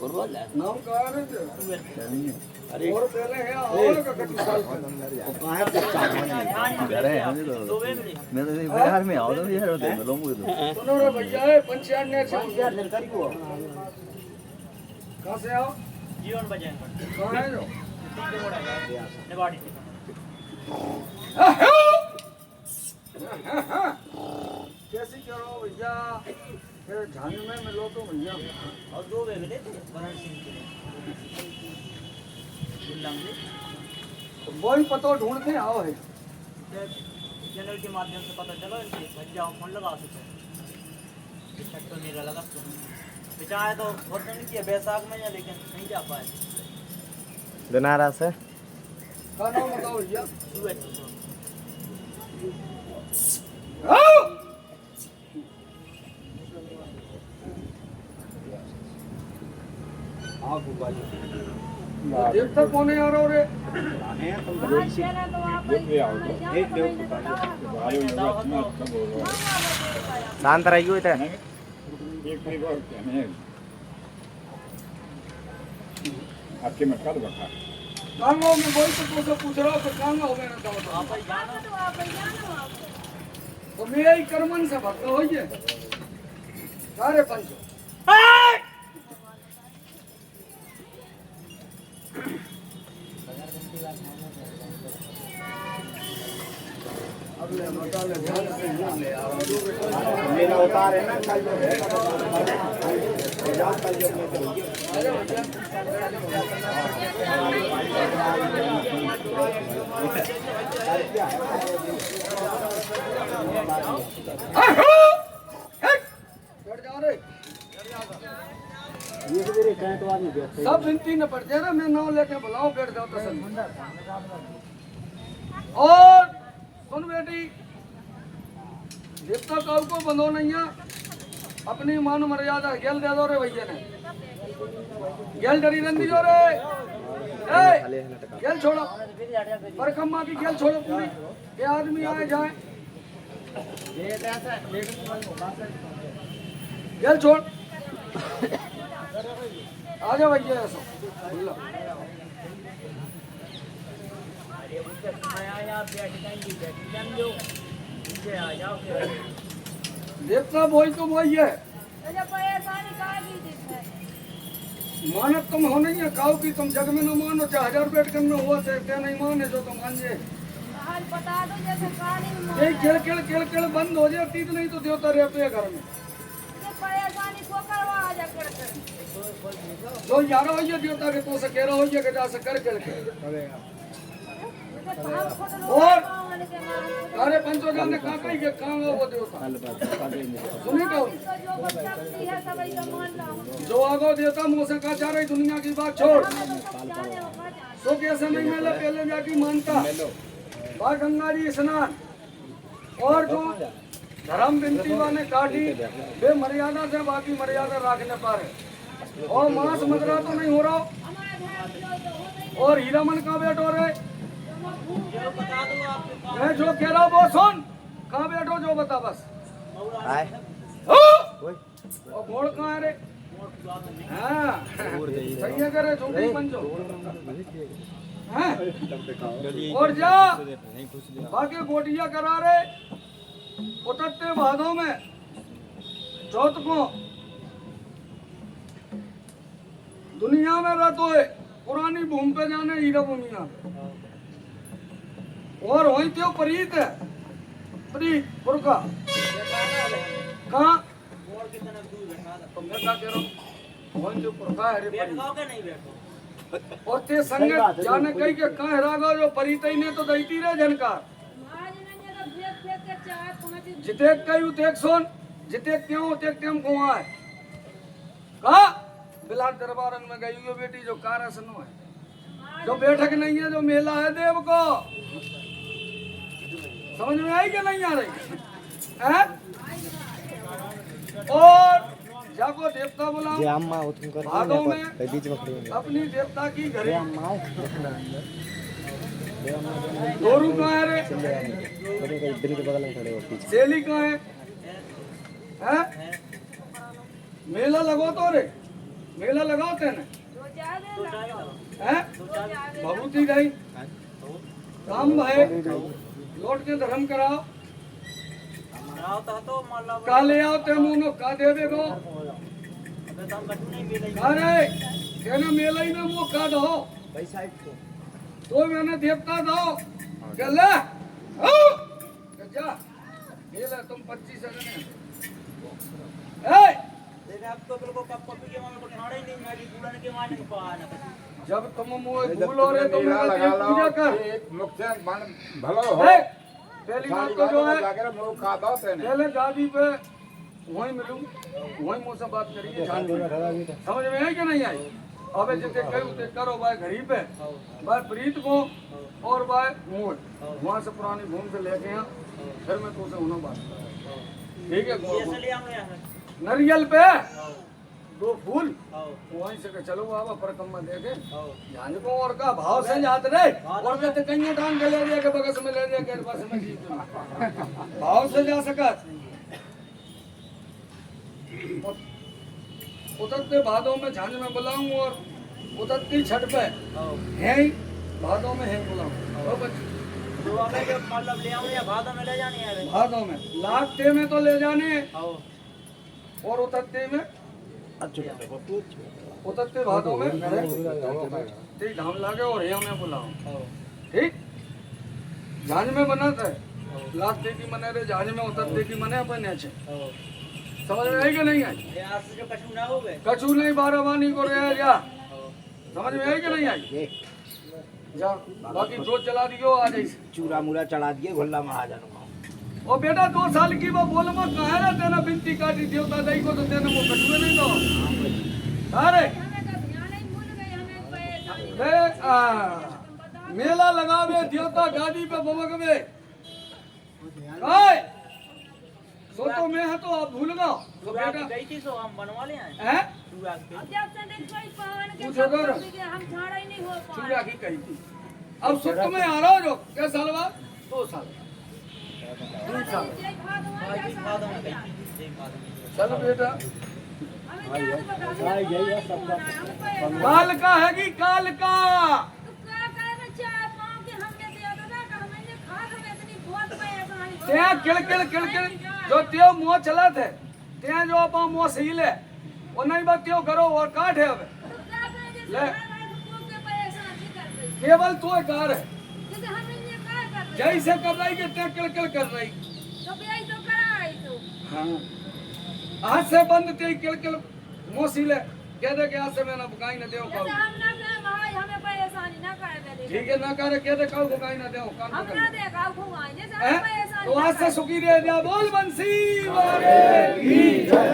नाम कहा रे अरे और पहले है और का कटी साल कहां है घर है मैं तो बिहार में आओ तो यार होते मैं लोग सुनो रे भैया है पंचायत ने जानकारी को कहां से आओ जीवन बजान कहां है जो नेवाड़ी कैसे करो भैया फिर झांझ में मिलो तो भैया और दो वे मिले थे वरण सिंह के तो वही पतो ढूंढते आओ है चैनल के माध्यम से पता चला इनके बच्चा फोन लगा सकते तो नहीं लगा बेचारे तो बहुत नहीं किया बैसाख में या लेकिन नहीं जा पाए दिनारा से का नाम बताओ भैया देवता कौन है यार और शांत रहियो इधर आपके मटका तो बता कहां हो मैं वही तो तुमसे पूछ रहा हूं तो कहां हो मैंने तो आप ही जानो तो मेरा ही कर्मन से भक्त होइए सारे पंचो मेरा उतार है ना कल जो है कल जो सब विनती न पड़ जाए मैं नाम लेके बुलाओ बैठ जाओ तो और सुन बेटी देवता काऊ को बंधो नहीं है अपनी मान मर्यादा गेल दे दो रे भैया ने गेल डरी रंदी जो रे गेल छोड़ो परकम्मा की गेल छोड़ो पूरी ये आदमी आए जाए गेल छोड़ आ जाओ भैया ऐसा देवता बोई तो वही है मानत तुम हो नहीं है काऊ की तुम जग में न मानो चाहे 1000 पेट करना हुआ से क्या नहीं माने जो तुम मान जे खेल खेल बंद हो जाए तीत नहीं तो देवता रहते है घर में जो यारो हो देवता के तो से कह रहा हो कि जा कर खेल के और अरे पंचो जाने कहां कहीं के कहां वो देवता सुने का जो आगो देवता मुंह से कहा जा रही दुनिया की बात छोड़ सो कैसे नहीं मिले पहले जाके मानता बा गंगा जी स्नान और जो धर्म बिनती ने काटी वे मर्यादा से बाकी मर्यादा रखने पारे और मांस मदरा तो नहीं हो रहा और हीरामन का बैठो रे मैं जो कह रहा हूँ वो सुन कहाँ बैठो जो बता बस और घोड़ कहाँ है रे हाँ सही है करे झूठी पंचो और जा बाकी गोटिया करा रे उतरते भादों में चौथ को दुनिया में रहते है पुरानी भूमि पे जाने हीरा भूमिया और वही तो प्रीत है प्रीत पुरखा कहाँ तो मैं क्या कह रहा हूँ वही जो पुरखा है रे और ते संगत जाने कहीं के कहाँ हरागा जो प्रीत ही ने तो दैती रे जनकार जिते कई उतेक सोन जिते क्यों उतेक क्यों कुआं है कहा बिलाट दरबारन में गई हुई बेटी जो कारसनो है जो बैठक नहीं है जो मेला है देव को समझ में आई कि नहीं आ रही है और जाको देवता बुलाओ भादों में अपनी देवता की घरे दोरू कहाँ है रे सेली कहाँ है मेला लगो तो रे मेला लगाओ तेने हैं भभूति गई काम भाई लौट के धर्म कराओ का ले आओ ते मुनो का देवे गो अरे कहना मेला ही में मुँह का दो तो मैंने देवता दो चल जा मेला तुम 25 जब तुम मुँह भूलो रे तो मेरा पूजा कर भलो हो पहली बात तो जो है पहले गादी पे वहीं मिलूं वहीं मुझसे बात करिए समझ में आई कि नहीं आई अबे जितने कहे करो भाई घड़ी पे भाई प्रीत को और भाई मोड़ वहाँ से पुरानी भूमि से लेके यहाँ फिर मैं तुझसे होना बात ठीक है नरियल पे 2 फूल वहीं से के चलो बाबा परकम्मा देके जान को और का भाव से जात रे और मैं तो कहीं टांग के ले दिया के बगस में ले दिया के पास में जीत भाव से जा सकत उतरते भादों में झांझ में बुलाऊं और उतरती छठ पे है भादों में है बुलाऊं ओ बच्चे मतलब ले आऊं या भादों में ले जाने है भादों में लागते में तो ले जाने और उतरते में उतरते भादों में ठीक धाम लागे और यहाँ में बुलाऊं ठीक झांझ में बनाता है लागते की मने रे झांझ में उतरते की मने अपन अच्छे समझ में आई कि नहीं आई कछू नहीं बाराबानी को रे जा समझ में आई कि नहीं आई जा बाकी दो चला दियो आ जाइए चूरा मूरा चढ़ा दिए घुल्ला में आ जाना ओ बेटा 2 साल की वो बोल मत कहे रे तेना बिनती काटी देवता दई को तो तेने वो कछुए नहीं दो अरे मेला लगावे देवता गादी पे बमक में काय सो तो मैं है तो आप भूल गए तो बेटा गई थी सो हम बनवा ले आए हैं चूड़ा के पूछो कर चूड़ा की कही थी अब सुख में आ रहा हो जो क्या साल बाद 2 साल 3 साल चलो बेटा काल का है कि काल का किल जो त्यो मुँह चला थे त्या जो आप मुँह सही ले और नहीं बात त्यो करो और काट है अब ले केवल तो कार है जैसे कर रही कि त्या किल कर रही हाँ आज से बंद ते किल मुँह सी ले कह दे कि आज से मैंने बुकाई न दे ठीक है ना करे कह दे कल बुकाई न दे तो आज से सुखी रह जा बोल बंसी वाले की जय।